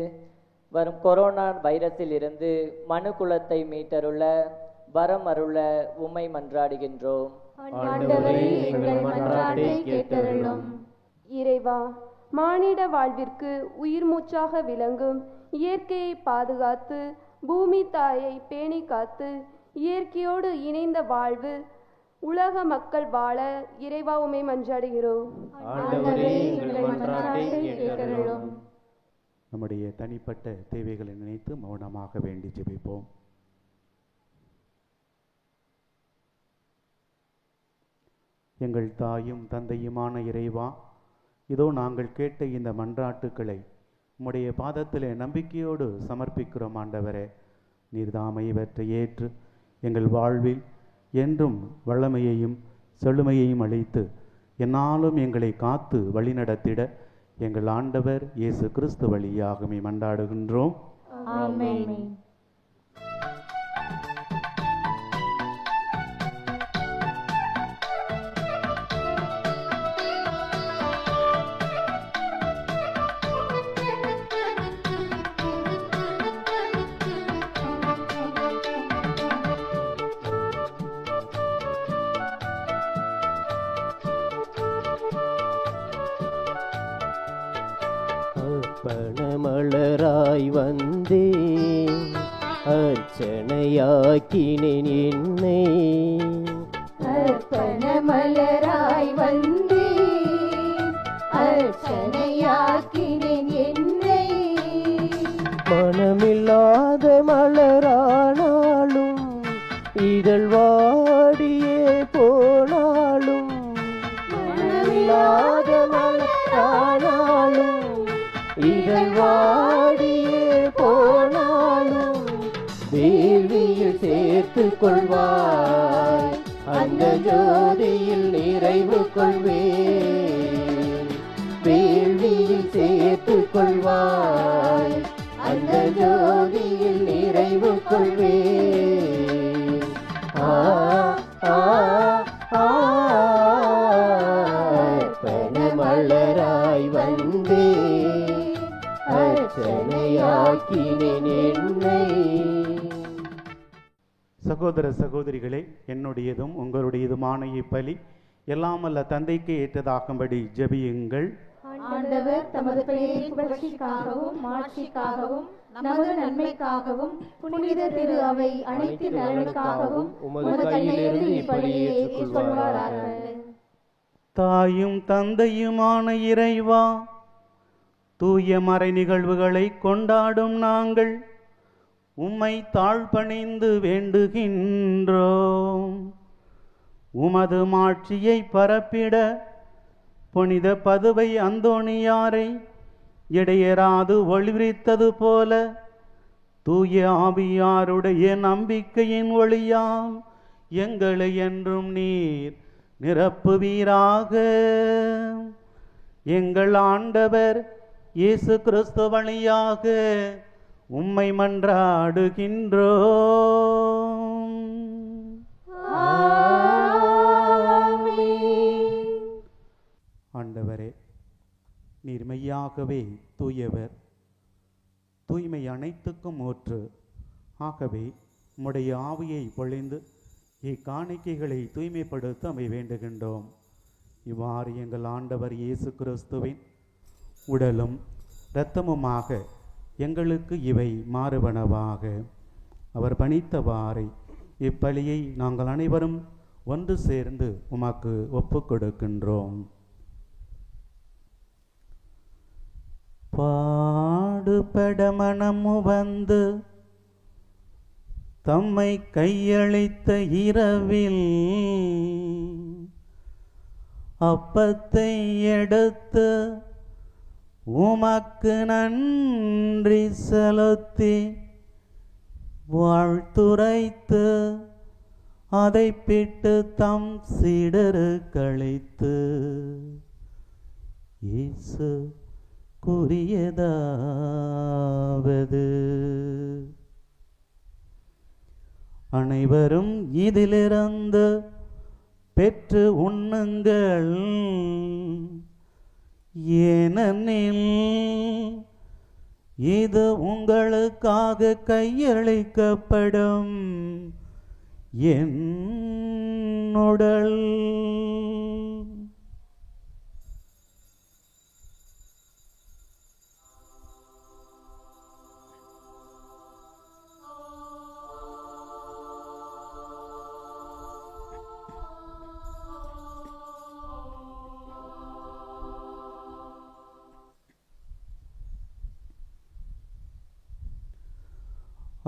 வரும் கொரோனா வைரஸில் இருந்து மனுக்குலத்தை மீட்டருள வரமருள உம்மை மன்றாடுகின்றோம். இறைவா, மானிட வாழ்விற்கு உயிர் மூச்சாக விளங்கும் இயற்கையை பாதுகாத்து பூமி தாயை பேணி காத்து இயற்கையோடு இணைந்த வாழ்வு உலக மக்கள் வாழ இறைவா உம்மை மன்றாடுகிறோம். நம்முடைய தனிப்பட்ட தேவைகளை நினைத்து மௌனமாக வேண்டி ஜெபிப்போம். எங்கள் தாயும் தந்தையுமான இறைவா, இதோ நாங்கள் கேட்ட இந்த மன்றாட்டுக்களை உம்முடைய பாதத்திலே நம்பிக்கையோடு சமர்ப்பிக்கிறோம் ஆண்டவரே. நீர்தாமை இவற்றை ஏற்று எங்கள் வாழ்வில் என்றும் வல்லமையையும் செழுமையையும் அளித்து என்னாலும் எங்களை காத்து வழிநடத்திட எங்கள் ஆண்டவர் இயேசு கிறிஸ்து வழியாக மன்றாடுகின்றோம். ஆமென். பணமலராய் வந்தே அர்ச்சனையாக்கினேன் என்னை. அர்ப்பணமலராய் வந்தே அர்ச்சனையாக்கினேன் என்னை. மனமில்லாத மலரானாலும் இதழ் வாடியே போனாலும், மனமில்லாத மலரானாலும் இதழ் வாடியே போனாலும் வேள்வியில் சேர்த்து கொள்வாய், அந்த ஜோதியில் நிறைவு கொள்வேன். வேள்வியில் சேர்த்து கொள்வாய், அந்த ஜோதியில் நிறைவு கொள்வேன். பணமலராய் வந்தே அர்ச்சனையாக்கினேன் என்னை. சகோதர சகோதரிகளே, என்னுடையதும் உங்களுடையதுமான இப்பலி எல்லாம் அல்ல தந்தைக்கு ஏற்றதாகும்படி ஜெபியுங்கள். ஆண்டவர் தமது பெயரின் புகழ்ச்சிக்காகவும் மாட்சிக்காகவும் நமது நன்மைக்காகவும் புனித திரு அவை அனைத்து நலனுக்காகவும் உமது கையிலிருந்து இப்பலியை ஏற்றுக்கொள்வாராக. தாயும் தந்தையுமான இறைவா, தூய மறை நிகழ்வுகளை கொண்டாடும் நாங்கள் உம்மை தாழ்பணிந்து வேண்டுகின்றோம். உமது மாட்சியை பரப்பிட புனித பதுவை அந்தோணியாரை இடையராது ஒளிவித்தது போல தூய ஆவியாருடைய நம்பிக்கையின் ஒளியால் எங்களை என்றும் நீர் நிரப்புவீராக. எங்கள் ஆண்டவர் இயேசு கிறிஸ்து வழியாக உம்மை மன்றாடுகின்றோம். ஆண்டவரே, நீர் மெய்யாகவே தூயவர், தூய்மை அனைத்துக்கும் ஊற்று. ஆகவே உம்முடைய ஆவியை பொழிந்து இக்காணிக்கைகளை தூய்மைப்படுத்த அமை வேண்டுகின்றோம். இவ்வாறு எங்கள் ஆண்டவர் இயேசு கிறிஸ்துவின் உடலும் இரத்தமுமாக எங்களுக்கு இவை மாறுவனவாக. அவர் பணித்தவாறை இப்பலியை நாங்கள் அனைவரும் ஒன்று சேர்ந்து உமக்கு ஒப்புக் கொடுக்கின்றோம். பாடுபட மனமு வந்து தம்மை கையளித்த இரவில் அப்பத்தை எடுத்து உமக்கு நன்றி செலுத்தி வாழ்த்துரைத்து அதை பிட்டு தம் சீடருக்களித்து இயேசு கூறியதாவது, அனைவரும் இதிலிருந்து பெற்று உண்ணுங்கள், ஏனெனில் இது உங்களுக்காக கையளிக்கப்படும் என் உடல்.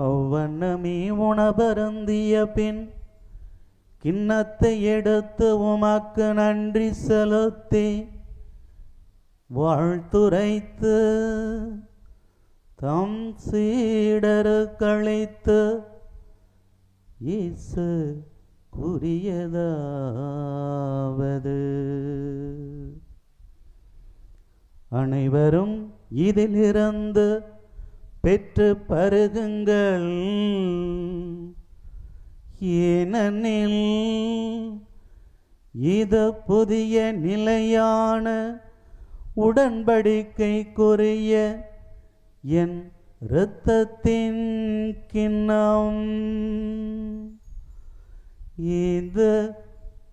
அவ்வண்ணமே உணபருந்திய பின் கிண்ணத்தை எடுத்து உமக்கு நன்றி செலுத்தி வாழ்த்துரைத்து தம் சீடருக்களித்து இயேசு கூறியதாவது, அனைவரும் இதிலிருந்து பெற்று பருகுங்கள், ஏனெனில் இது புதிய நிலையான உடன்படிக்கைக்குரிய என் இரத்தத்தின் கிண்ணம். இது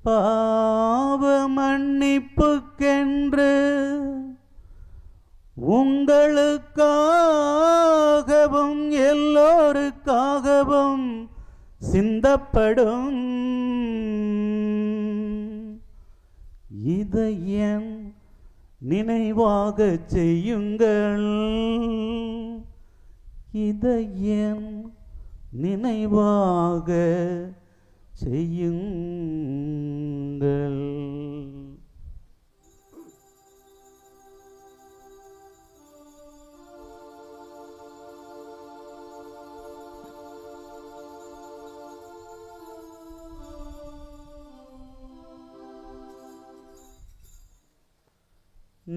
பாவ மன்னிப்புக்கென்று உங்களுக்காகவும் எல்லோருக்காகவும் சிந்தப்படும். இதை என் நினைவாக செய்யுங்கள், இதை என் நினைவாக செய்யுங்கள்.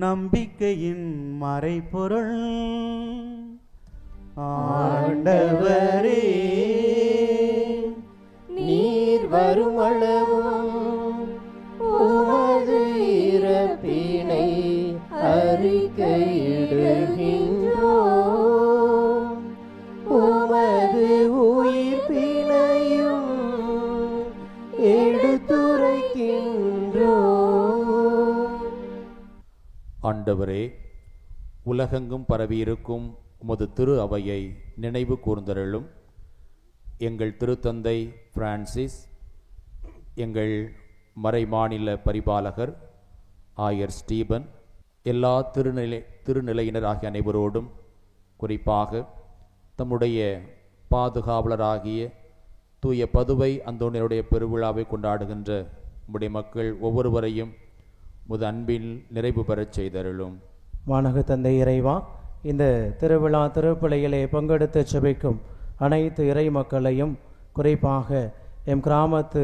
நம்பிக்கையின் மறைபொருள் ஆண்டவரே, நீர் வருமளவும் உமது இறப்பினை அறிக்கையிடுகின்றோம், உமது உயிர்ப்பினையும் எடுத்துரைக்கின்றோம். ஆண்டவரே, உலகெங்கும் பரவியிருக்கும் உமது திரு அவையை நினைவு கூர்ந்தருளும். எங்கள் திருத்தந்தை பிரான்சிஸ், எங்கள் மறைமாநில பரிபாலகர் ஆயர் ஸ்டீபன், எல்லா திருநிலையினர் ஆகிய அனைவரோடும், குறிப்பாக தம்முடைய பாதுகாவலராகிய தூய பதுவை அந்தோனியருடைய பெருவிழாவை கொண்டாடுகின்ற உம்முடைய மக்கள் ஒவ்வொருவரையும் முது அன்பில் நிறைவு பெறச் செய்தருளும். வானக தந்தை இறைவா, இந்த திருவிழா திருப்பலியிலே பங்கெடுத்து செபிக்கும் அனைத்து இறை மக்களையும், குறிப்பாக எம் கிராமத்து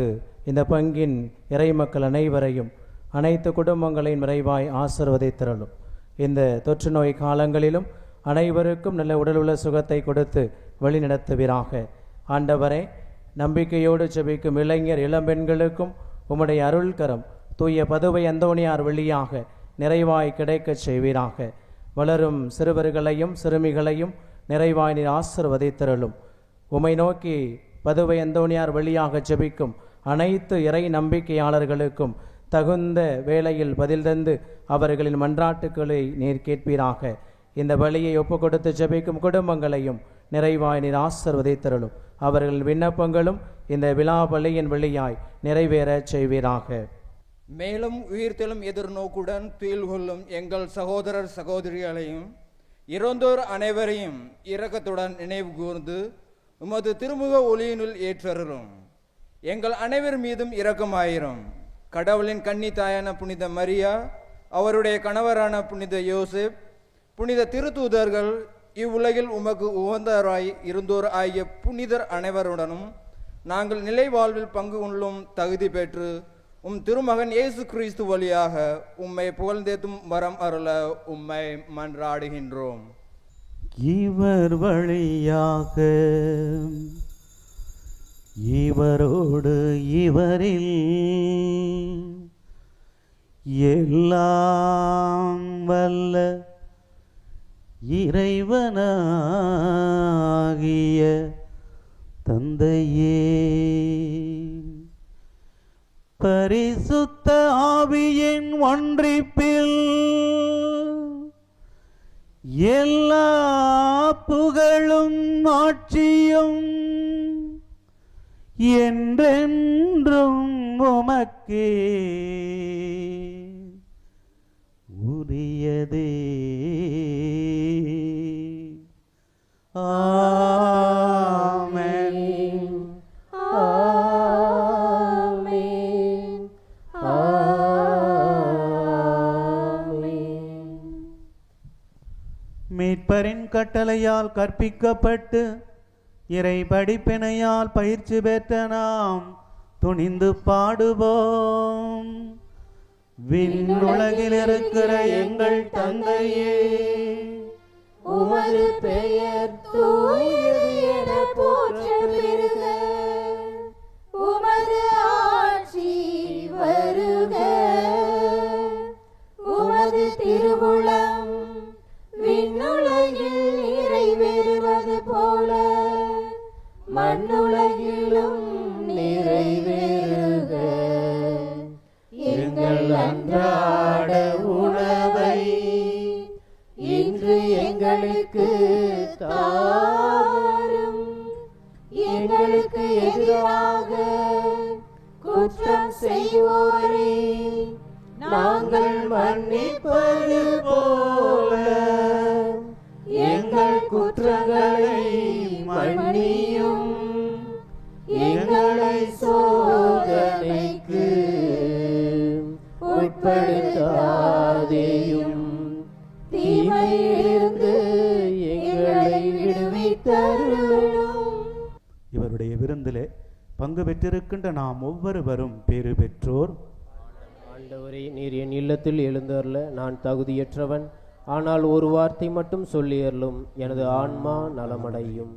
இந்த பங்கின் இறை மக்கள் அனைவரையும், அனைத்து குடும்பங்களையும் நிறைவாய் ஆசீர்வதித்திரளும். இந்த தொற்று நோய் காலங்களிலும் அனைவருக்கும் நல்ல உடலுள்ள சுகத்தை கொடுத்து வழிநடத்துவீராக. ஆண்டவரே, நம்பிக்கையோடு செபிக்கும் இளைஞர் இளம்பெண்களுக்கும் உம்முடைய அருள்கரம் தூய பதுவை அந்தோணியார் வழியாக நிறைவாய் கிடைக்கச் செய்வீராக. வளரும் சிறுவர்களையும் சிறுமிகளையும் நிறைவாய் நீர் ஆசீர்வதித்திரளும். உம்மை நோக்கி பதுவை அந்தோணியார் வழியாக ஜெபிக்கும் அனைத்து இறை நம்பிக்கையாளர்களுக்கும் தகுந்த வேளையில் பதில் தந்து அவர்களின் மன்றாட்டுக்களை நீர் கேட்பீராக. இந்த வழியை ஒப்புக் கொடுத்து ஜெபிக்கும் குடும்பங்களையும் நிறைவாய் நீர் ஆசீர்வதித்திரளும். அவர்கள் விண்ணப்பங்களும் இந்த விழா பலியின் வழியாய் நிறைவேறச் செய்வீராக. மேலும் உயிர்த்தெழும் எதிர்நோக்குடன் துயில் கொள்ளும் எங்கள் சகோதரர் சகோதரிகளையும் இறந்தோர் அனைவரையும் இரக்கத்துடன் நினைவு கூர்ந்து உமது திருமுக ஒளியினுள் ஏற்றரும். எங்கள் அனைவர் மீதும் இரக்கமாயிரும். கடவுளின் கன்னி தாயான புனித மரியா, அவருடைய கணவரான புனித யோசேப், புனித திருத்தூதர்கள், இவ்வுலகில் உமக்கு உகந்தராய் இருந்தோர் ஆகிய புனிதர் அனைவருடனும் நாங்கள் நிலை வாழ்வில் பங்கு கொள்ளும் தகுதி பெற்று உம் திருமகன் இயேசு கிறிஸ்து வழியாக உம்மை புகழ்ந்தேத்தும் வரம் அருள உம்மை மன்றாடுகின்றோம். இவர் வழியாக இவரோடு இவரில் எல்லாம் வல்ல இறைவனாகிய தந்தையே, பரிசுத்த ஆவியின் ஒன்றிப்பில் எல்லா புகழும் ஆட்சியும் என்றென்றும் உமக்கே உரியதே. ஆமென். ஆமென். கட்டளையால் கற்பிக்கப்பட்டு இறை படிப்பினையால் பயிற்சி பெற்ற நாம் துணிந்து பாடுவோம். விண்ணுலகில் இருக்கிற எங்கள் தந்தையே, உமது பெயர் தூயது என போற்ற பெறுக. உமது ஆட்சி வருக. உமது திருவுளம் விண்ணுலகில் நிறைவேறுவது போல மண்ணுலகிலும் நிறைவேறுக. எங்கள் அன்றாட உணவை இன்று எங்களுக்கு தாரும். எங்களுக்கு எதிராக குற்றம் செய்வோரை நாங்கள் மன்னிப்பது போல எங்கள் குற்றங்களை மன்னியும். எங்களை சோதனைக்கு உட்படுத்தாதேயும், தீமையிலிருந்து எங்களை விடுவித்தருளும். இவருடைய விருந்திலே பங்கு பெற்றிருக்கின்ற நாம் ஒவ்வொருவரும் பேறு பெற்றோர். ஆண்டவரே, நீர் என் இல்லத்தில் எழுந்தருள நான் தகுதியற்றவன். ஆனால் ஒரு வார்த்தை மட்டும் சொல்லியருளும், எனது ஆன்மா நலமடையும்.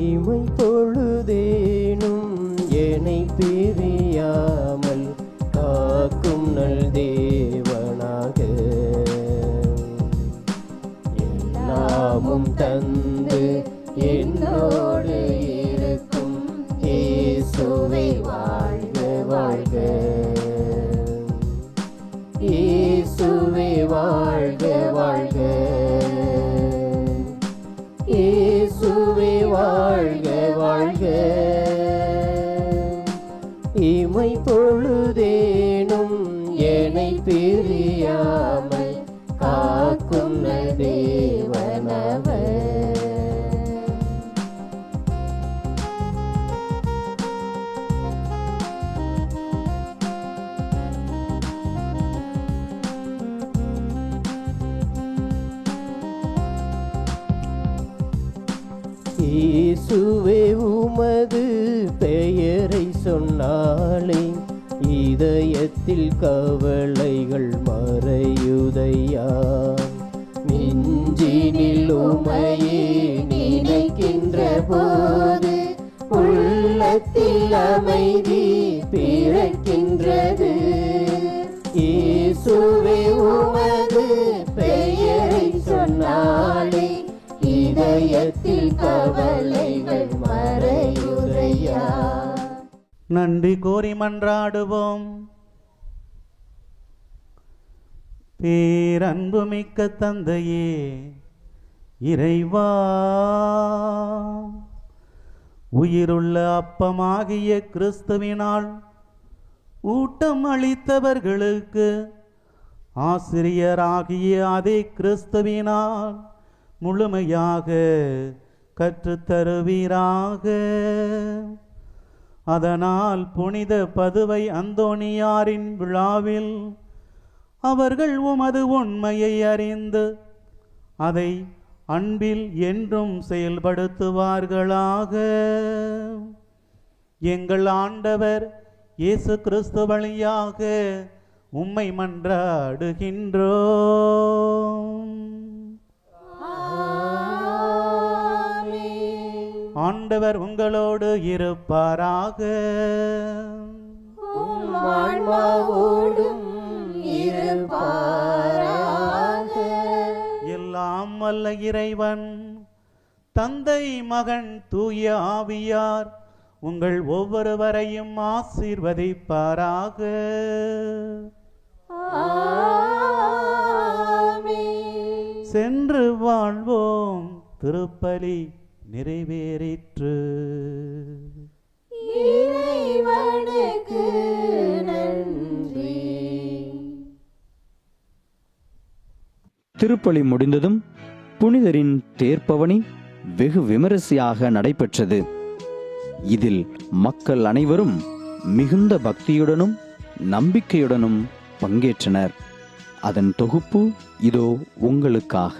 இமை பொழுதேனும் என்னை பிரியாமல் காக்கும் நல் தேவனாக எல்லாமும் தந்து என்னோடு இருக்கும் இயேசுவே வாழ்க வாழ்க. இயேசுவே வாழ்க வாழ்க. இயேசுவே வாழ்க வாழ்க. இமை பொழுதேனும் என்னை பிரியாமல் காக்கும் தேவனவர். இயேசுவே உமது பெயரை சொன்னாலே இதயத்தில் கவலைகள் மறையுதையா. நெஞ்சினில் உமையே நினைக்கின்ற போது உள்ளத்தில் அமைதி பிறக்கின்றது. இயேசுவே உமது பெயரை சொன்னாலே இதயத்தில் கவலைகள் மறையுதையா. நன்றி கோரி மன்றாடுவோம். பேரன்புமிக்க தந்தையே, இறைவா, உயிருள்ள அப்பமாகிய கிறிஸ்துவினால் ஊட்டம் அளித்தவர்களுக்கு ஆசிரியராகிய அதே கிறிஸ்துவினால் முழுமையாக கற்றுத்தருவீராக. அதனால் புனித பதுவை அந்தோணியாரின் விழாவில் அவர்கள் உமது உண்மையை அறிந்து அதை அன்பில் என்றும் செயல்படுத்துவார்களாக. எங்கள் ஆண்டவர் இயேசு கிறிஸ்து வழியாக உம்மை மன்றாடுகின்றோம். ஆண்டவர் உங்களோடு இருப்பாராக. எல்லாம் வல்ல இறைவன் தந்தை, மகன், தூய ஆவியார் உங்கள் ஒவ்வொருவரையும் ஆசீர்வதிப்பாராக. சென்று வாழ்வோம். திருப்பலி நிறைவேறிற்று. இறைவனுக்கு நன்றி. திருப்பலி முடிந்ததும் புனிதரின் தேர்ப்பவனி வெகு விமரிசையாக நடைபெற்றது. இதில் மக்கள் அனைவரும் மிகுந்த பக்தியுடனும் நம்பிக்கையுடனும் பங்கேற்றனர். அதன் தொகுப்பு இதோ உங்களுக்காக.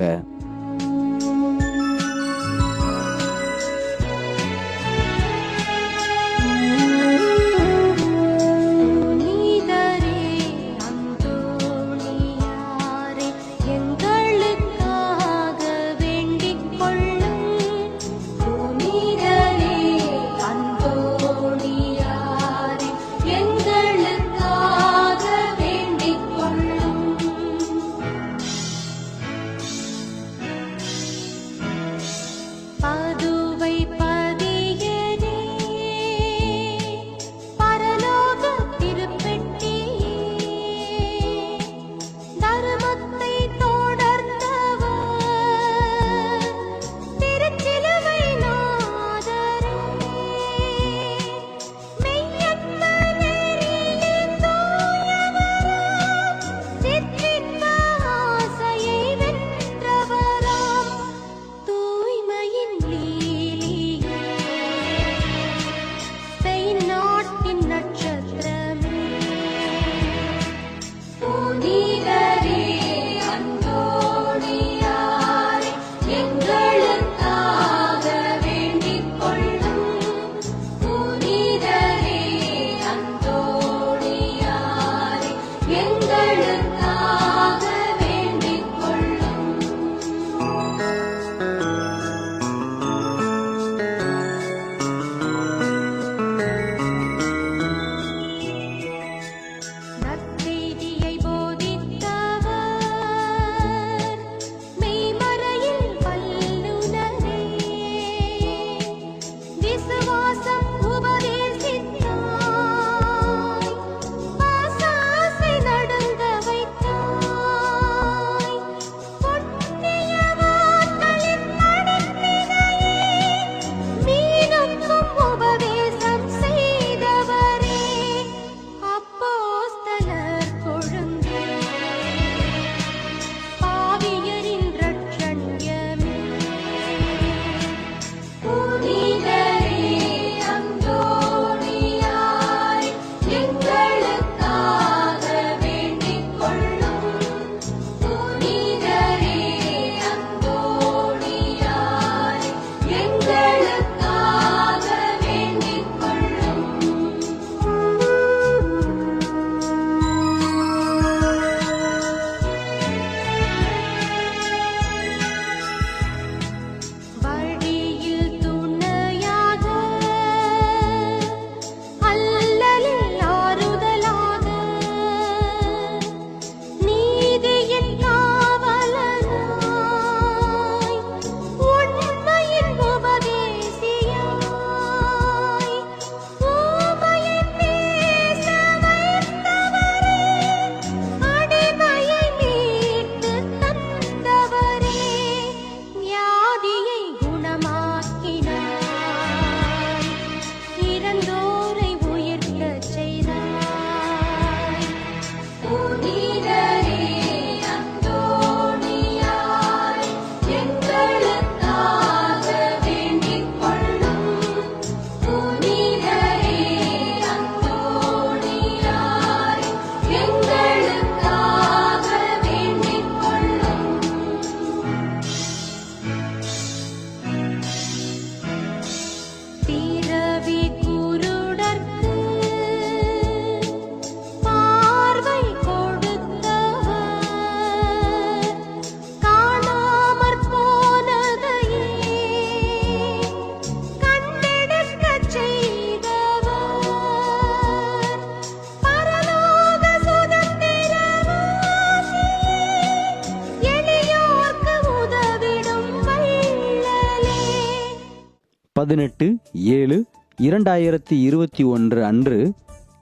பதினெட்டு 7/2021 அன்று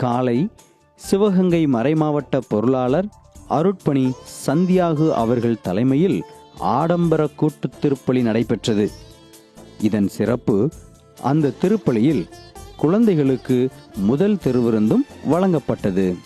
காலை சிவகங்கை மறைமாவட்ட பொருளாளர் அருட்பணி சந்தியாகு அவர்கள் தலைமையில் ஆடம்பர கூட்டுத் திருப்பலி நடைபெற்றது. இதன் சிறப்பு, அந்த திருப்பலியில் குழந்தைகளுக்கு முதல் திருவிருந்தும் வழங்கப்பட்டது.